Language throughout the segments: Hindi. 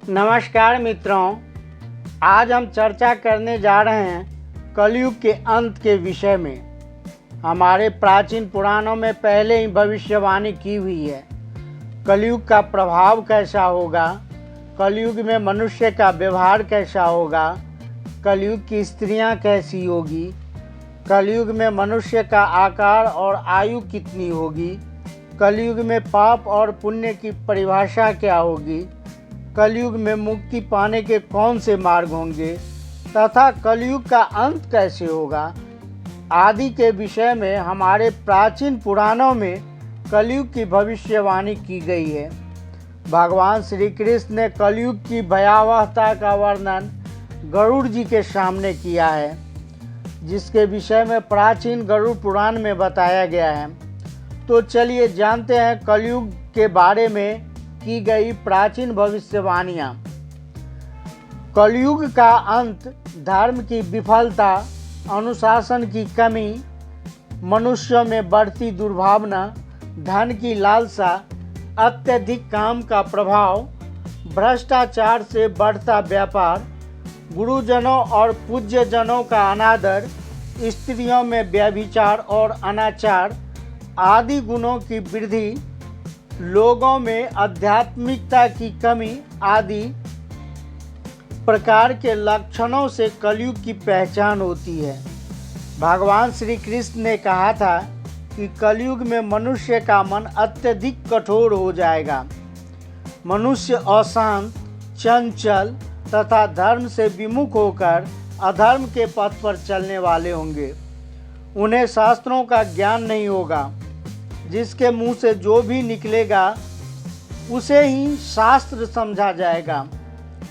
नमस्कार मित्रों, आज हम चर्चा करने जा रहे हैं कलयुग के अंत के विषय में। हमारे प्राचीन पुराणों में पहले ही भविष्यवाणी की हुई है। कलयुग का प्रभाव कैसा होगा, कलयुग में मनुष्य का व्यवहार कैसा होगा, कलयुग की स्त्रियां कैसी होगी, कलयुग में मनुष्य का आकार और आयु कितनी होगी, कलयुग में पाप और पुण्य की परिभाषा क्या होगी, कलयुग में मुक्ति पाने के कौन से मार्ग होंगे तथा कलयुग का अंत कैसे होगा आदि के विषय में हमारे प्राचीन पुराणों में कलयुग की भविष्यवाणी की गई है। भगवान श्री कृष्ण ने कलयुग की भयावहता का वर्णन गरुड़ जी के सामने किया है, जिसके विषय में प्राचीन गरुड़ पुराण में बताया गया है। तो चलिए जानते हैं कलयुग के बारे में की गई प्राचीन भविष्यवाणियाँ। कलयुग का अंत धर्म की विफलता, अनुशासन की कमी, मनुष्यों में बढ़ती दुर्भावना, धन की लालसा, अत्यधिक काम का प्रभाव, भ्रष्टाचार से बढ़ता व्यापार, गुरुजनों और पूज्यजनों का अनादर, स्त्रियों में व्यभिचार और अनाचार आदि गुणों की वृद्धि, लोगों में आध्यात्मिकता की कमी आदि प्रकार के लक्षणों से कलयुग की पहचान होती है। भगवान श्री कृष्ण ने कहा था कि कलयुग में मनुष्य का मन अत्यधिक कठोर हो जाएगा। मनुष्य अशांत, चंचल तथा धर्म से विमुख होकर अधर्म के पथ पर चलने वाले होंगे। उन्हें शास्त्रों का ज्ञान नहीं होगा। जिसके मुंह से जो भी निकलेगा उसे ही शास्त्र समझा जाएगा।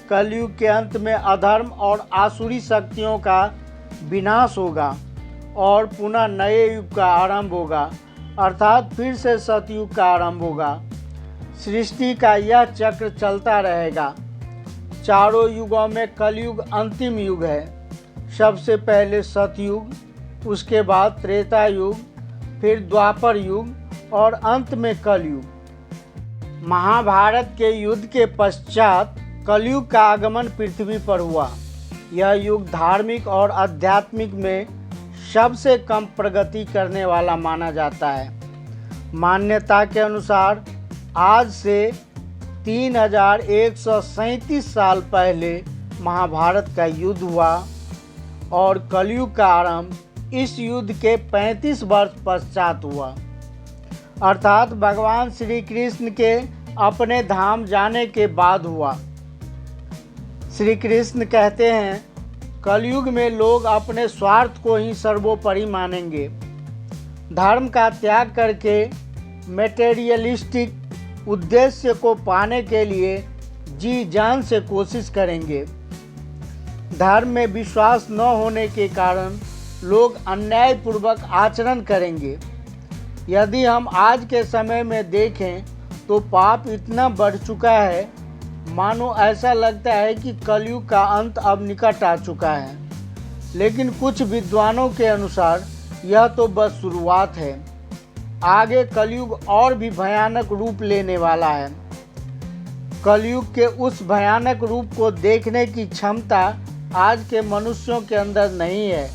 कलयुग के अंत में अधर्म और आसुरी शक्तियों का विनाश होगा और पुनः नए युग का आरंभ होगा, अर्थात फिर से सतयुग का आरंभ होगा। सृष्टि का यह चक्र चलता रहेगा। चारों युगों में कलयुग अंतिम युग है। सबसे पहले सतयुग, उसके बाद त्रेता युग, फिर द्वापर युग और अंत में कलयुग। महाभारत के युद्ध के पश्चात कलयुग का आगमन पृथ्वी पर हुआ। यह युग धार्मिक और आध्यात्मिक में सबसे कम प्रगति करने वाला माना जाता है। मान्यता के अनुसार आज से 3137 साल पहले महाभारत का युद्ध हुआ और कलयुग का आरंभ इस युद्ध के 35 वर्ष पश्चात हुआ, अर्थात भगवान श्री कृष्ण के अपने धाम जाने के बाद हुआ। श्री कृष्ण कहते हैं, कलयुग में लोग अपने स्वार्थ को ही सर्वोपरि मानेंगे। धर्म का त्याग करके मटेरियलिस्टिक उद्देश्य को पाने के लिए जी जान से कोशिश करेंगे। धर्म में विश्वास न होने के कारण लोग अन्यायपूर्वक आचरण करेंगे। यदि हम आज के समय में देखें तो पाप इतना बढ़ चुका है, मानो ऐसा लगता है कि कलयुग का अंत अब निकट आ चुका है। लेकिन कुछ विद्वानों के अनुसार यह तो बस शुरुआत है। आगे कलयुग और भी भयानक रूप लेने वाला है। कलयुग के उस भयानक रूप को देखने की क्षमता आज के मनुष्यों के अंदर नहीं है।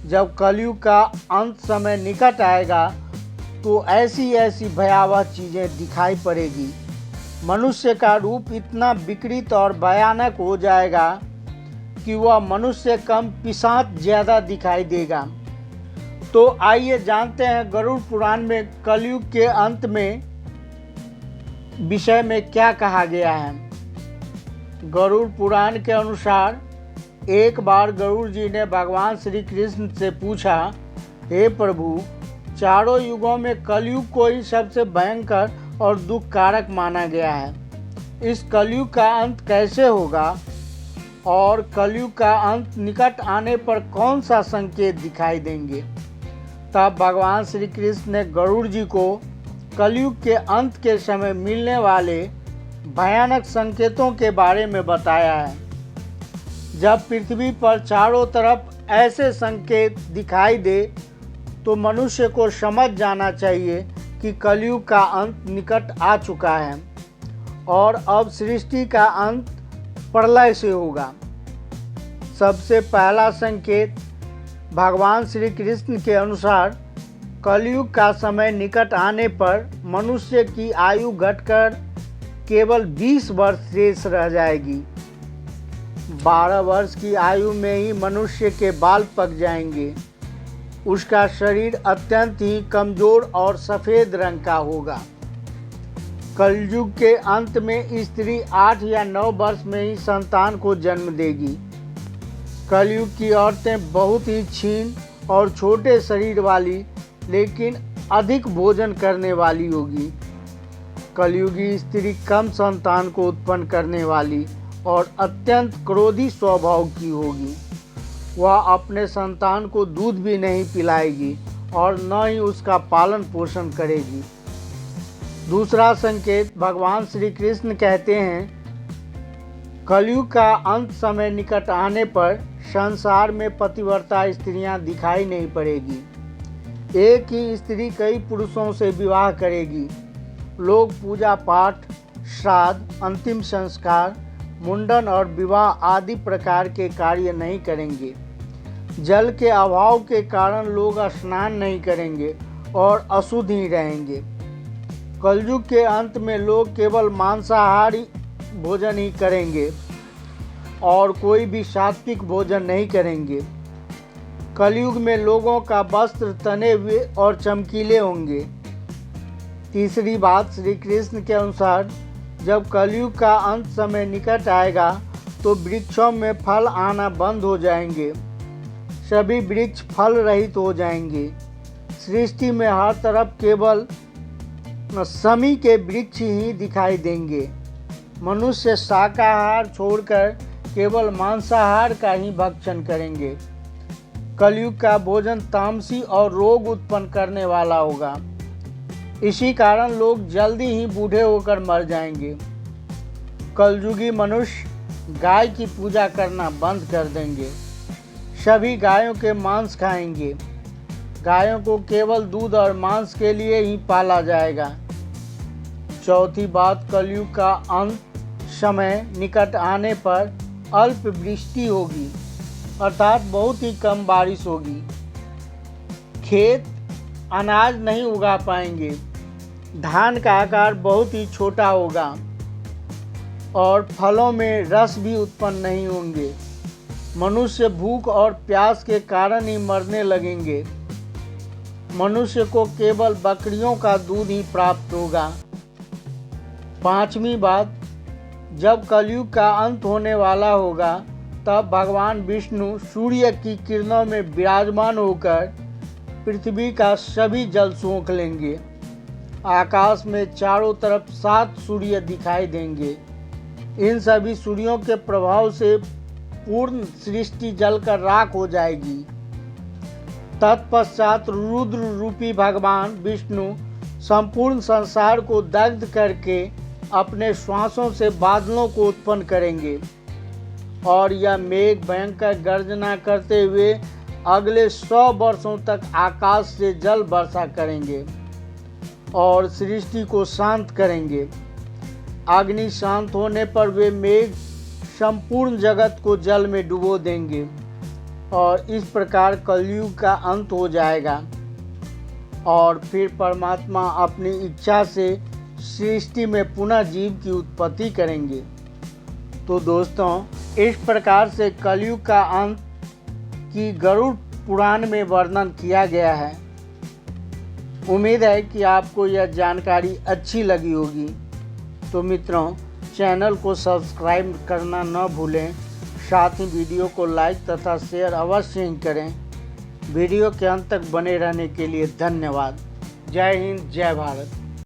जब कलयुग का अंत समय निकट आएगा तो ऐसी ऐसी भयावह चीज़ें दिखाई पड़ेगी। मनुष्य का रूप इतना विकृत और भयानक हो जाएगा कि वह मनुष्य कम पिशाच ज़्यादा दिखाई देगा। तो आइए जानते हैं गरुड़ पुराण में कलयुग के अंत में विषय में क्या कहा गया है। गरुड़ पुराण के अनुसार एक बार गरुड़ जी ने भगवान श्री कृष्ण से पूछा, हे प्रभु, चारों युगों में कलयुग को ही सबसे भयंकर और दुख कारक माना गया है। इस कलयुग का अंत कैसे होगा और कलयुग का अंत निकट आने पर कौन सा संकेत दिखाई देंगे। तब भगवान श्री कृष्ण ने गरुड़ जी को कलयुग के अंत के समय मिलने वाले भयानक संकेतों के बारे में बताया है। जब पृथ्वी पर चारों तरफ ऐसे संकेत दिखाई दे तो मनुष्य को समझ जाना चाहिए कि कलयुग का अंत निकट आ चुका है और अब सृष्टि का अंत प्रलय से होगा। सबसे पहला संकेत भगवान श्री कृष्ण के अनुसार कलयुग का समय निकट आने पर मनुष्य की आयु घटकर केवल 20 वर्ष शेष रह जाएगी। 12 वर्ष की आयु में ही मनुष्य के बाल पक जाएंगे। उसका शरीर अत्यंत ही कमजोर और सफ़ेद रंग का होगा। कलयुग के अंत में स्त्री 8 या 9 वर्ष में ही संतान को जन्म देगी। कलयुग की औरतें बहुत ही क्षीण और छोटे शरीर वाली लेकिन अधिक भोजन करने वाली होगी। कलयुगी स्त्री कम संतान को उत्पन्न करने वाली और अत्यंत क्रोधी स्वभाव की होगी। वह अपने संतान को दूध भी नहीं पिलाएगी और न ही उसका पालन पोषण करेगी। दूसरा संकेत भगवान श्री कृष्ण कहते हैं, कलयुग का अंत समय निकट आने पर संसार में पतिव्रता स्त्रियां दिखाई नहीं पड़ेगी। एक ही स्त्री कई पुरुषों से विवाह करेगी। लोग पूजा पाठ, श्राद्ध, अंतिम संस्कार, मुंडन और विवाह आदि प्रकार के कार्य नहीं करेंगे। जल के अभाव के कारण लोग स्नान नहीं करेंगे और अशुद्ध ही रहेंगे। कलयुग के अंत में लोग केवल मांसाहारी भोजन ही करेंगे और कोई भी सात्विक भोजन नहीं करेंगे। कलयुग में लोगों का वस्त्र तने हुए और चमकीले होंगे। तीसरी बात, श्री कृष्ण के अनुसार जब कलयुग का अंत समय निकट आएगा तो वृक्षों में फल आना बंद हो जाएंगे। सभी वृक्ष फल रहित हो जाएंगे। सृष्टि में हर तरफ केवल समी के वृक्ष ही दिखाई देंगे। मनुष्य शाकाहार छोड़कर केवल मांसाहार का ही भक्षण करेंगे। कलयुग का भोजन तामसी और रोग उत्पन्न करने वाला होगा। इसी कारण लोग जल्दी ही बूढ़े होकर मर जाएंगे। कलयुगी मनुष्य गाय की पूजा करना बंद कर देंगे। सभी गायों के मांस खाएंगे। गायों को केवल दूध और मांस के लिए ही पाला जाएगा। चौथी बात, कलयुग का अंत समय निकट आने पर अल्प वृष्टि होगी, अर्थात बहुत ही कम बारिश होगी। खेत अनाज नहीं उगा पाएंगे। धान का आकार बहुत ही छोटा होगा और फलों में रस भी उत्पन्न नहीं होंगे। मनुष्य भूख और प्यास के कारण ही मरने लगेंगे। मनुष्य को केवल बकरियों का दूध ही प्राप्त होगा। पांचवी बात, जब कलयुग का अंत होने वाला होगा तब भगवान विष्णु सूर्य की किरणों में विराजमान होकर पृथ्वी का सभी जल सोख लेंगे। आकाश में चारों तरफ 7 सूर्य दिखाई देंगे। इन सभी सूर्यों के प्रभाव से पूर्ण सृष्टि जलकर राख हो जाएगी। तत्पश्चात रुद्र रूपी भगवान विष्णु संपूर्ण संसार को दग्ध करके अपने श्वासों से बादलों को उत्पन्न करेंगे और यह मेघ भयंकर गर्जना करते हुए अगले 100 वर्षों तक आकाश से जल वर्षा करेंगे और सृष्टि को शांत करेंगे। अग्नि शांत होने पर वे मेघ संपूर्ण जगत को जल में डुबो देंगे और इस प्रकार कलयुग का अंत हो जाएगा और फिर परमात्मा अपनी इच्छा से सृष्टि में पुनः जीव की उत्पत्ति करेंगे। तो दोस्तों, इस प्रकार से कलयुग का अंत की गरुड़ पुराण में वर्णन किया गया है। उम्मीद है कि आपको यह जानकारी अच्छी लगी होगी। तो मित्रों, चैनल को सब्सक्राइब करना न भूलें, साथ ही वीडियो को लाइक तथा शेयर अवश्य ही करें। वीडियो के अंत तक बने रहने के लिए धन्यवाद। जय हिंद, जय भारत।